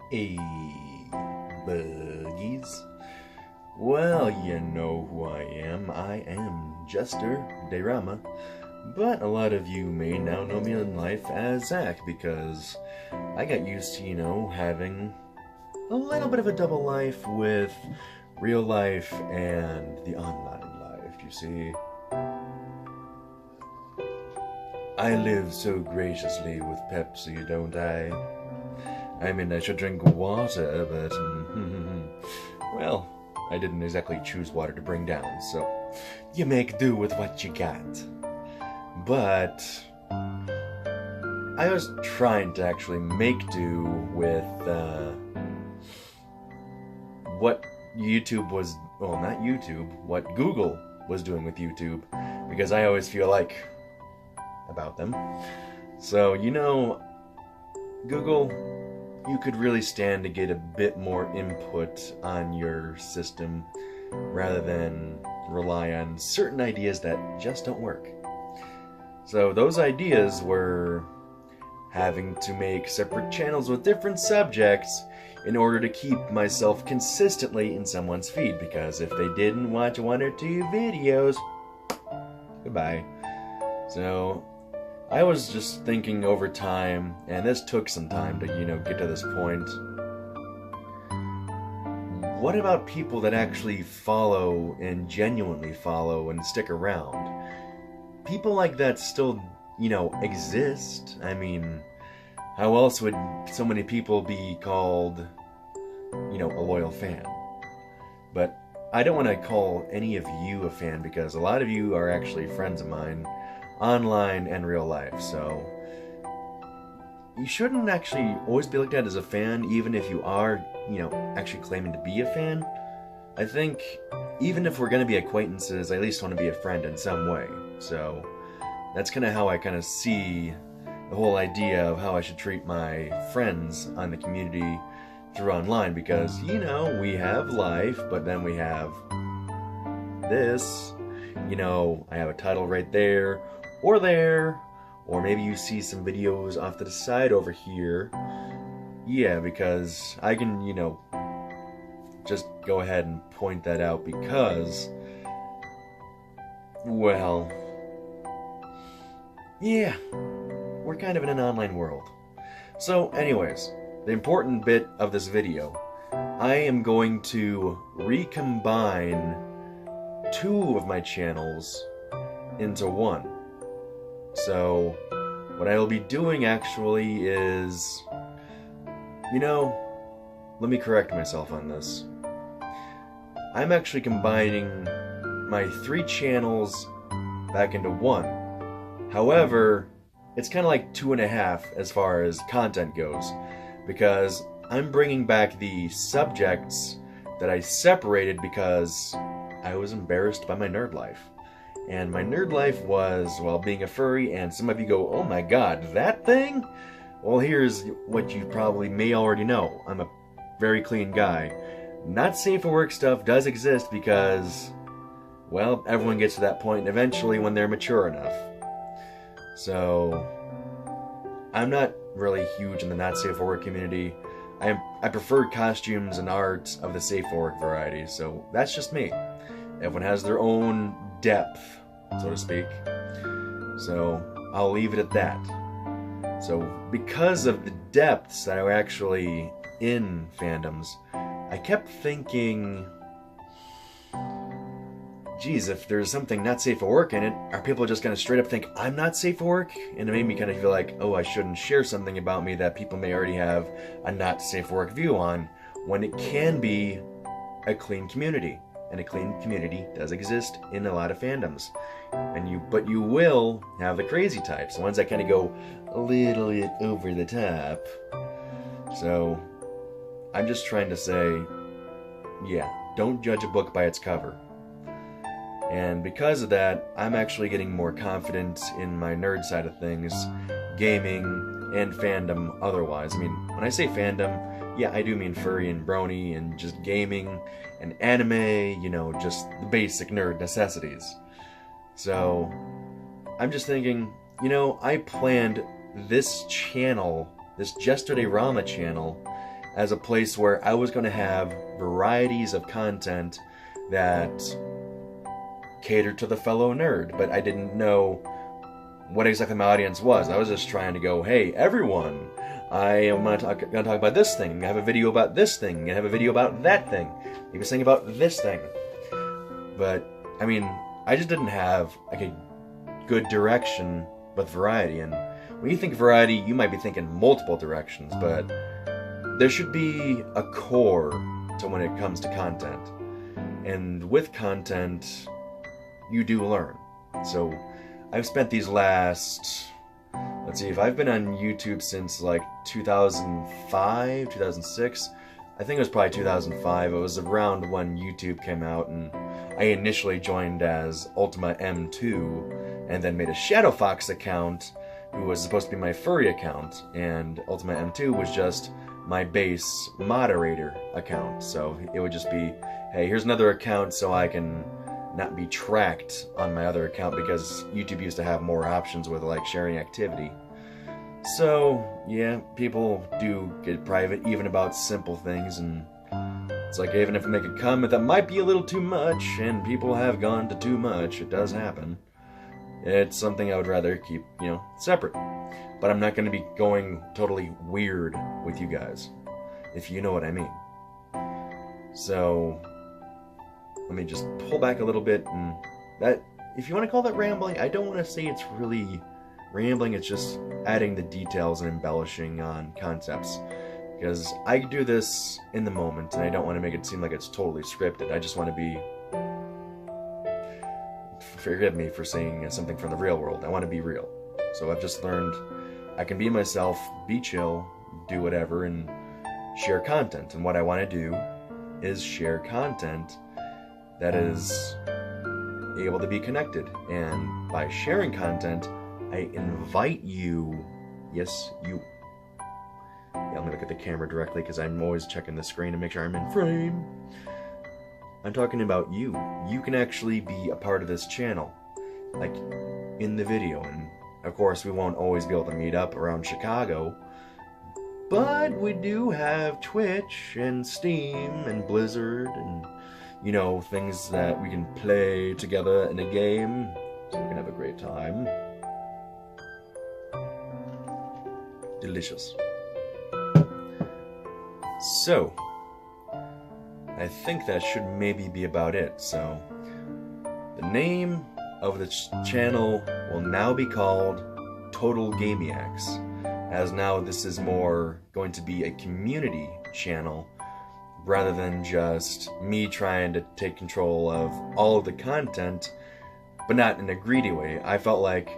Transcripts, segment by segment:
Hey, buggies. Well, you know who I am. I am Jester Dayrama, but a lot of you may now know me in life as Zach because I got used to, having a little bit of a double life with real life and the online life, you see. I live so graciously with Pepsi, don't I? I mean, I should drink water, but... well, I didn't exactly choose water to bring down, so you make do with what you got. But I was trying to actually make do with what YouTube was... well, not YouTube, what Google was doing with YouTube, because I always feel like about them. So, Google, you could really stand to get a bit more input on your system rather than rely on certain ideas that just don't work. So those ideas were having to make separate channels with different subjects in order to keep myself consistently in someone's feed, because if they didn't watch one or two videos, goodbye. So I was just thinking over time, and this took some time to, get to this point. What about people that actually follow and genuinely follow and stick around? People like that still, exist. I mean, how else would so many people be called, a loyal fan? But I don't want to call any of you a fan because a lot of you are actually friends of mine, online and real life, so you shouldn't actually always be looked at as a fan, even if you are, actually claiming to be a fan. I think even if we're going to be acquaintances, I at least want to be a friend in some way. So that's kind of how I kind of see the whole idea of how I should treat my friends on the community through online, because, we have life, but then we have this, I have a title right there, or maybe you see some videos off to the side over here. Yeah, because I can, just go ahead and point that out because, well, yeah, we're kind of in an online world. So anyways, the important bit of this video, I am going to recombine two of my channels into one. So what I will be doing actually is, let me correct myself on this. I'm actually combining my 3 channels back into one. However, it's kind of like 2.5 as far as content goes, because I'm bringing back the subjects that I separated because I was embarrassed by my nerd life. And my nerd life was, well, being a furry, and some of you go, oh my god, that thing? Well, here's what you probably may already know. I'm a very clean guy. Not safe for work stuff does exist because, well, everyone gets to that point eventually when they're mature enough. So I'm not really huge in the not safe for work community. I prefer costumes and art of the safe for work variety, so that's just me. Everyone has their own depth, so to speak. So I'll leave it at that. So because of the depths that are actually in fandoms, I kept thinking, geez, if there's something not safe for work in it, are people just going to straight up think I'm not safe for work? And it made me kind of feel like, oh, I shouldn't share something about me that people may already have a not safe for work view on, when it can be a clean community. And a clean community does exist in a lot of fandoms. But you will have the crazy types, the ones that kind of go a little bit over the top. So I'm just trying to say, yeah, don't judge a book by its cover. And because of that, I'm actually getting more confident in my nerd side of things, gaming, and fandom otherwise. I mean, when I say fandom, yeah, I do mean furry and brony and just gaming and anime, just the basic nerd necessities. So I'm just thinking, I planned this channel, this Jester Dayrama channel, as a place where I was going to have varieties of content that catered to the fellow nerd, but I didn't know what exactly my audience was. I was just trying to go, hey, everyone, I am going to talk about this thing. I have a video about this thing. I have a video about that thing. Maybe something about this thing. But, I mean, I just didn't have like a good direction with variety. And when you think variety, you might be thinking multiple directions, but there should be a core to when it comes to content. And with content, you do learn. So I've spent these last, let's see, if I've been on YouTube since like 2005, 2006, I think it was probably 2005. It was around when YouTube came out, and I initially joined as Ultima M2 and then made a Shadow Fox account who was supposed to be my furry account, and Ultima M2 was just my base moderator account. So it would just be, hey, here's another account so I can not be tracked on my other account, because YouTube used to have more options with like sharing activity. So yeah, people do get private even about simple things, and it's like even if I make a comment that might be a little too much, and people have gone to too much, it does happen. It's something I would rather keep, separate. But I'm not going to be going totally weird with you guys, if you know what I mean. So let me just pull back a little bit, and that, if you want to call that rambling, I don't want to say it's really rambling, it's just adding the details and embellishing on concepts. Because I do this in the moment, and I don't want to make it seem like it's totally scripted. I just want to be, forgive me for saying something from the real world, I want to be real. So I've just learned I can be myself, be chill, do whatever, and share content. And what I want to do is share content that is able to be connected. And by sharing content, I invite you, yes, you. Yeah, let me look at the camera directly, because I'm always checking the screen to make sure I'm in frame. I'm talking about you. You can actually be a part of this channel, like in the video. And of course, we won't always be able to meet up around Chicago, but we do have Twitch and Steam and Blizzard and, things that we can play together in a game, so we can have a great time. Delicious. So, I think that should maybe be about it. So, the name of the channel will now be called Total Gamiacs, as now this is more going to be a community channel rather than just me trying to take control of all of the content, but not in a greedy way. I felt like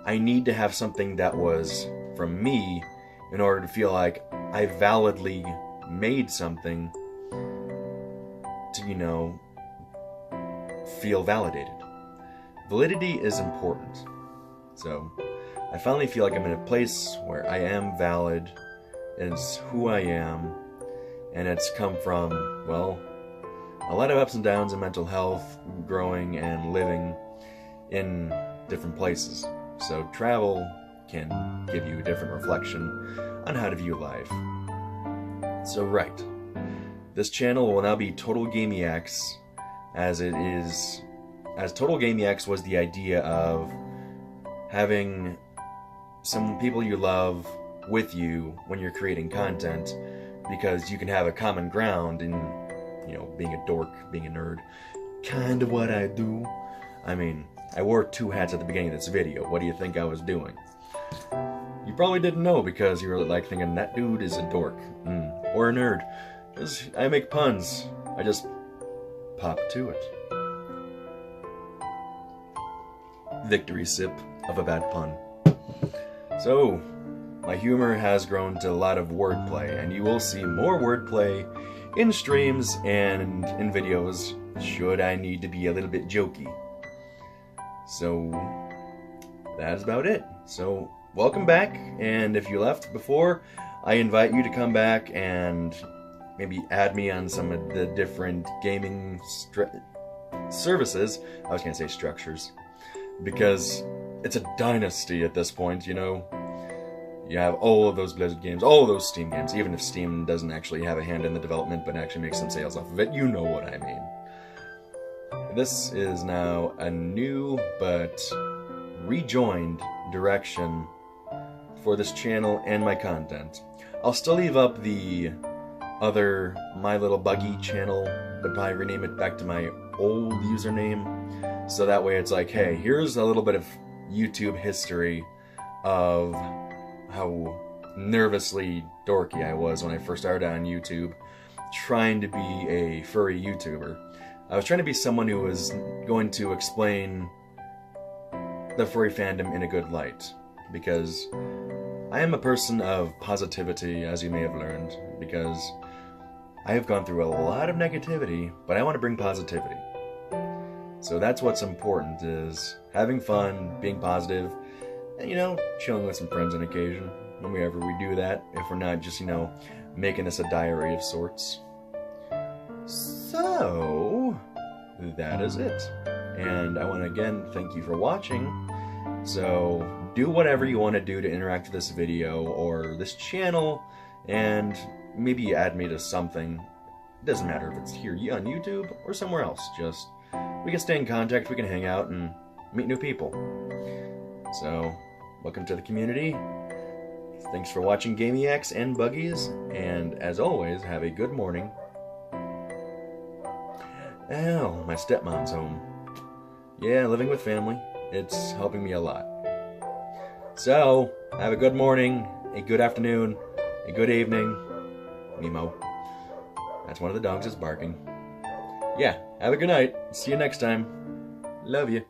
I need to have something that was from me in order to feel like I validly made something to, feel validated. Validity is important. So I finally feel like I'm in a place where I am valid, and it's who I am, and it's come from, well, a lot of ups and downs in mental health, growing and living in different places. So travel can give you a different reflection on how to view life. So right, this channel will now be Total Gamiacs, as Total Gamiacs was the idea of having some people you love with you when you're creating content, because you can have a common ground in, being a dork, being a nerd, kind of what I do. I mean, I wore two hats at the beginning of this video. What do you think I was doing? You probably didn't know, because you were like thinking that dude is a dork, or a nerd. Because I make puns. I just pop to it. Victory sip of a bad pun. So, my humor has grown to a lot of wordplay, and you will see more wordplay in streams and in videos should I need to be a little bit jokey. So, that's about it. So, welcome back, and if you left before, I invite you to come back and maybe add me on some of the different gaming services. I was going to say structures, because it's a dynasty at this point, You have all of those Blizzard games, all of those Steam games, even if Steam doesn't actually have a hand in the development, but actually makes some sales off of it. You know what I mean. This is now a new, but rejoined direction for this channel and my content. I'll still leave up the other My Little Buggy channel, but probably rename it back to my old username, so that way it's like, hey, here's a little bit of YouTube history of how nervously dorky I was when I first started on YouTube, trying to be a furry YouTuber. I was trying to be someone who was going to explain the furry fandom in a good light, because I am a person of positivity, as you may have learned, because I have gone through a lot of negativity, but I want to bring positivity. So that's what's important, is having fun, being positive, and, you know, chilling with some friends on occasion, whenever we do that, if we're not just, you know, making this a diary of sorts. So, that is it. And I want to again thank you for watching. So, do whatever you want to do to interact with this video or this channel, and maybe add me to something. It doesn't matter if it's here on YouTube or somewhere else. Just, we can stay in contact, we can hang out and meet new people. So, welcome to the community. Thanks for watching GameEX and Buggies, and as always, have a good morning. Oh, my stepmom's home. Yeah, living with family. It's helping me a lot. So, have a good morning, a good afternoon, a good evening. Nemo. That's one of the dogs that's barking. Yeah, have a good night. See you next time. Love you.